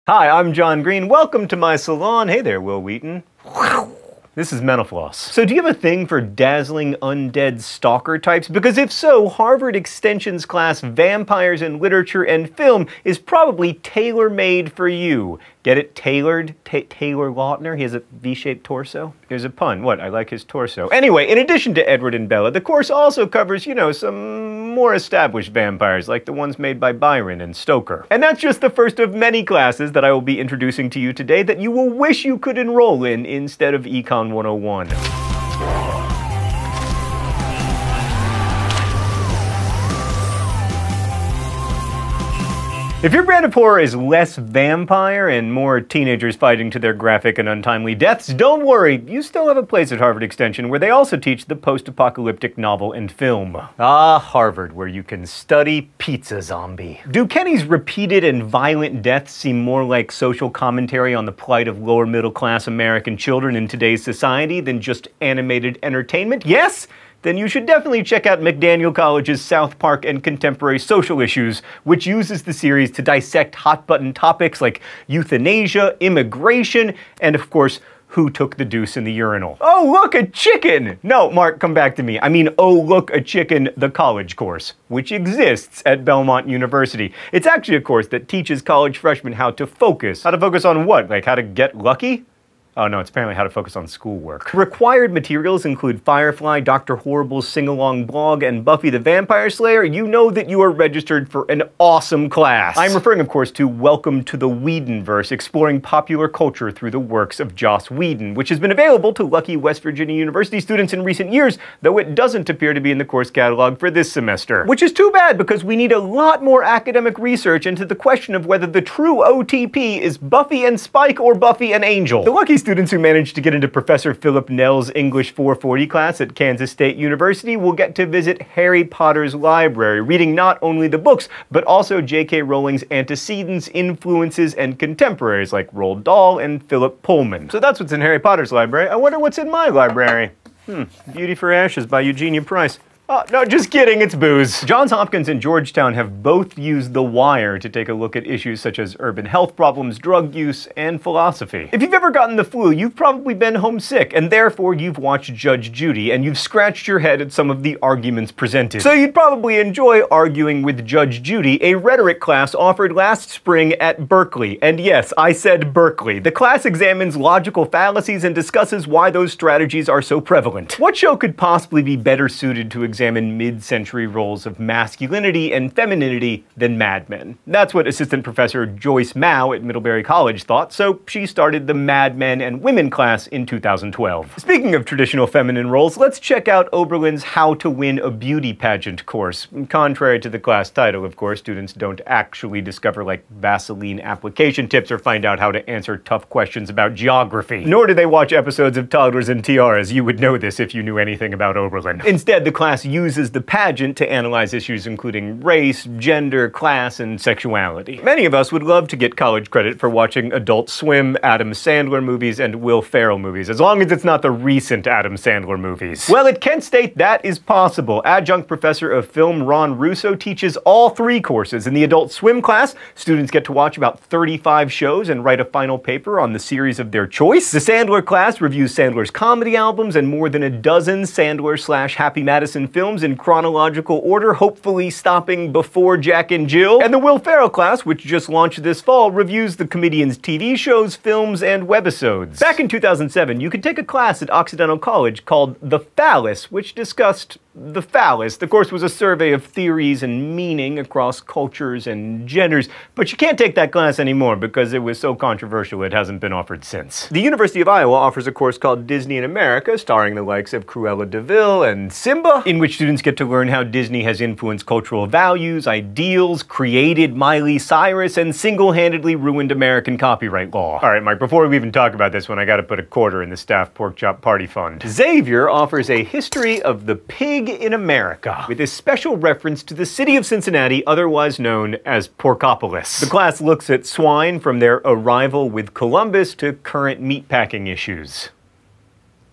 Hi, I'm John Green. Welcome to my salon. Hey there, Will Wheaton. This is Mental Floss. So do you have a thing for dazzling undead stalker types? Because if so, Harvard Extension's class Vampires in Literature and Film is probably tailor-made for you. Get it? Tailored? Taylor Lautner? He has a V-shaped torso? There's a pun. What? I like his torso. Anyway, in addition to Edward and Bella, the course also covers, some more established vampires, like the ones made by Byron and Stoker. And that's just the first of many classes that I will be introducing to you today that you will wish you could enroll in instead of Econ 101. If your brand of horror is less vampire and more teenagers fighting to their graphic and untimely deaths, don't worry, you still have a place at Harvard Extension where they also teach the post-apocalyptic novel and film. Ah, Harvard, where you can study Pizza Zombie. Do Kenny's repeated and violent deaths seem more like social commentary on the plight of lower middle-class American children in today's society than just animated entertainment? Yes? Then you should definitely check out McDaniel College's South Park and Contemporary Social Issues, which uses the series to dissect hot-button topics like euthanasia, immigration, and of course, who took the deuce in the urinal. Oh, look, a chicken! No, Mark, come back to me. I mean, oh, look, a chicken, the college course, which exists at Belmont University. It's actually a course that teaches college freshmen how to focus. How to focus on what? Like how to get lucky? Oh no, it's apparently how to focus on schoolwork. Required materials include Firefly, Dr. Horrible's sing-along blog, and Buffy the Vampire Slayer. You know that you are registered for an awesome class. I'm referring, of course, to Welcome to the Whedonverse, exploring popular culture through the works of Joss Whedon, which has been available to lucky West Virginia University students in recent years, though it doesn't appear to be in the course catalog for this semester. Which is too bad, because we need a lot more academic research into the question of whether the true OTP is Buffy and Spike or Buffy and Angel. The lucky students who managed to get into Professor Philip Nell's English 440 class at Kansas State University will get to visit Harry Potter's library, reading not only the books, but also J.K. Rowling's antecedents, influences, and contemporaries like Roald Dahl and Philip Pullman. So that's what's in Harry Potter's library. I wonder what's in my library. Beauty for Ashes by Eugenia Price. Oh, no, just kidding, it's booze. Johns Hopkins and Georgetown have both used The Wire to take a look at issues such as urban health problems, drug use, and philosophy. If you've ever gotten the flu, you've probably been homesick, and therefore you've watched Judge Judy, and you've scratched your head at some of the arguments presented. So you'd probably enjoy arguing with Judge Judy, a rhetoric class offered last spring at Berkeley. And yes, I said Berkeley. The class examines logical fallacies and discusses why those strategies are so prevalent. What show could possibly be better suited to examine mid-century roles of masculinity and femininity than Mad Men? That's what Assistant Professor Joyce Mao at Middlebury College thought, so she started the Mad Men and Women class in 2012. Speaking of traditional feminine roles, let's check out Oberlin's How to Win a Beauty Pageant course. Contrary to the class title, of course, students don't actually discover like Vaseline application tips or find out how to answer tough questions about geography. Nor do they watch episodes of Toddlers and Tiaras. You would know this if you knew anything about Oberlin. Instead, the class uses the pageant to analyze issues including race, gender, class, and sexuality. Many of us would love to get college credit for watching Adult Swim, Adam Sandler movies, and Will Ferrell movies, as long as it's not the recent Adam Sandler movies. Well, at Kent State, that is possible. Adjunct Professor of Film Ron Russo teaches all three courses. In the Adult Swim class, students get to watch about 35 shows and write a final paper on the series of their choice. The Sandler class reviews Sandler's comedy albums and more than a dozen Sandler/Happy Madison films in chronological order, hopefully stopping before Jack and Jill. And the Will Ferrell class, which just launched this fall, reviews the comedian's TV shows, films, and webisodes. Back in 2007, you could take a class at Occidental College called The Phallus, which discussed the phallus. The course was a survey of theories and meaning across cultures and genders, but you can't take that class anymore because it was so controversial it hasn't been offered since. The University of Iowa offers a course called Disney in America, starring the likes of Cruella de Vil and Simba, in which students get to learn how Disney has influenced cultural values, ideals, created Miley Cyrus, and single-handedly ruined American copyright law. Alright, Mike, before we even talk about this one, I gotta put a quarter in the staff pork chop party fund. Xavier offers a history of the pig in America, with a special reference to the city of Cincinnati, otherwise known as Porkopolis. The class looks at swine from their arrival with Columbus to current meatpacking issues.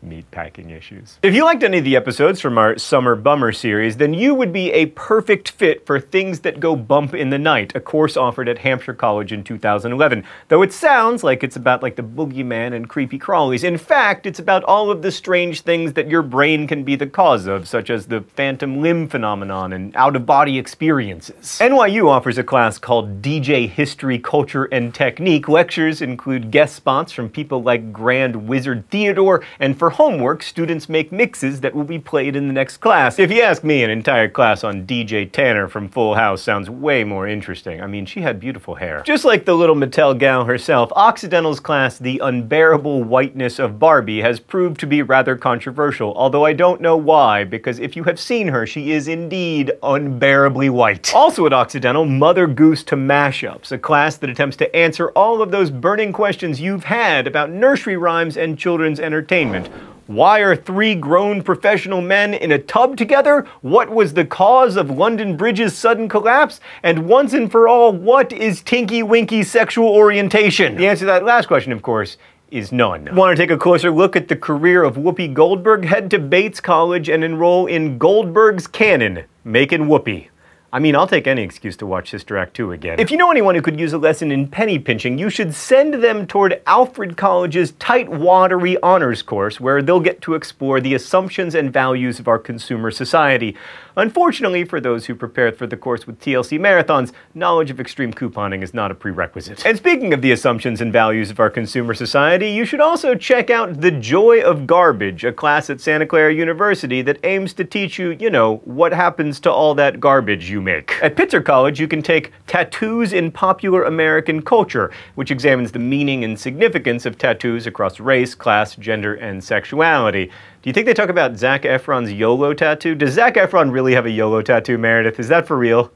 meatpacking issues. If you liked any of the episodes from our Summer Bummer series, then you would be a perfect fit for Things That Go Bump in the Night, a course offered at Hampshire College in 2011. Though it sounds like it's about like the boogeyman and creepy crawlies. In fact, it's about all of the strange things that your brain can be the cause of, such as the phantom limb phenomenon and out-of-body experiences. NYU offers a class called DJ History, Culture, and Technique. Lectures include guest spots from people like Grand Wizard Theodore, and for homework, students make mixes that will be played in the next class. If you ask me, an entire class on DJ Tanner from Full House sounds way more interesting. I mean, she had beautiful hair. Just like the little Mattel gal herself, Occidental's class, The Unbearable Whiteness of Barbie, has proved to be rather controversial, although I don't know why, because if you have seen her, she is indeed unbearably white. Also at Occidental, Mother Goose to Mashups, a class that attempts to answer all of those burning questions you've had about nursery rhymes and children's entertainment. Why are 3 grown professional men in a tub together? What was the cause of London Bridge's sudden collapse? And once and for all, what is Tinky Winky sexual orientation? The answer to that last question, of course, is none. Want to take a closer look at the career of Whoopi Goldberg? Head to Bates College and enroll in Goldberg's Canon, Makin' Whoopi. I mean, I'll take any excuse to watch Sister Act 2 again. If you know anyone who could use a lesson in penny pinching, you should send them toward Alfred College's Tight Watery Honors course, where they'll get to explore the assumptions and values of our consumer society. Unfortunately, for those who prepared for the course with TLC marathons, knowledge of extreme couponing is not a prerequisite. And speaking of the assumptions and values of our consumer society, you should also check out The Joy of Garbage, a class at Santa Clara University that aims to teach you, you know, what happens to all that garbage you make. At Pitzer College, you can take Tattoos in Popular American Culture, which examines the meaning and significance of tattoos across race, class, gender, and sexuality. Do you think they talk about Zac Efron's YOLO tattoo? Does Zac Efron really have a YOLO tattoo, Meredith? Is that for real?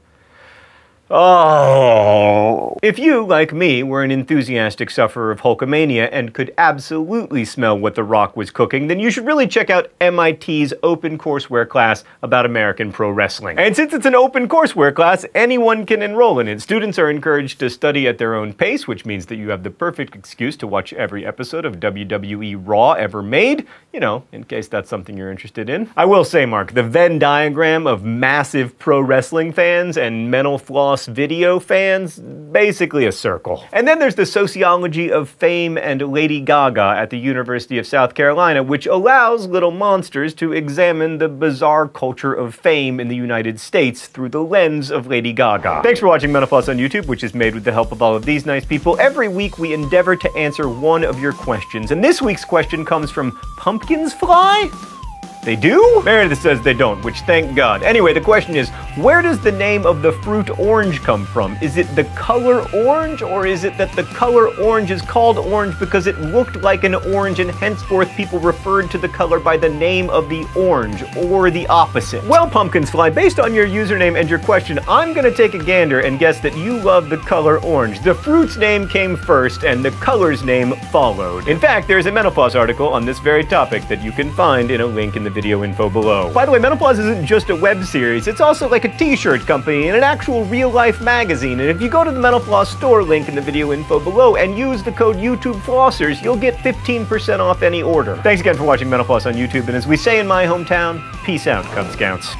Oh. If you, like me, were an enthusiastic sufferer of Hulkamania and could absolutely smell what The Rock was cooking, then you should really check out MIT's open courseware class about American pro wrestling. And since it's an open courseware class, anyone can enroll in it. Students are encouraged to study at their own pace, which means that you have the perfect excuse to watch every episode of WWE Raw ever made, you know, in case that's something you're interested in. I will say, Mark, the Venn diagram of massive pro wrestling fans and mental floss video fans, basically a circle. And then there's the Sociology of Fame and Lady Gaga at the University of South Carolina, which allows little monsters to examine the bizarre culture of fame in the United States through the lens of Lady Gaga. Thanks for watching Mental Floss on YouTube, which is made with the help of all of these nice people. Every week we endeavor to answer one of your questions, and this week's question comes from Pumpkins Fly? They do? Meredith says they don't, which thank God. Anyway, the question is, where does the name of the fruit orange come from? Is it the color orange, or is it that the color orange is called orange because it looked like an orange and henceforth people referred to the color by the name of the orange, or the opposite? Well, Pumpkins Fly, based on your username and your question, I'm gonna take a gander and guess that you love the color orange. The fruit's name came first, and the color's name followed. In fact, there's a Mental Floss article on this very topic that you can find in a link in the video info below. By the way, Mental Floss isn't just a web series, it's also like a t-shirt company and an actual real-life magazine, and if you go to the Mental Floss store link in the video info below and use the code YouTubeFlossers, you'll get 15% off any order. Thanks again for watching Mental Floss on YouTube, and as we say in my hometown, peace out, Cub Scouts.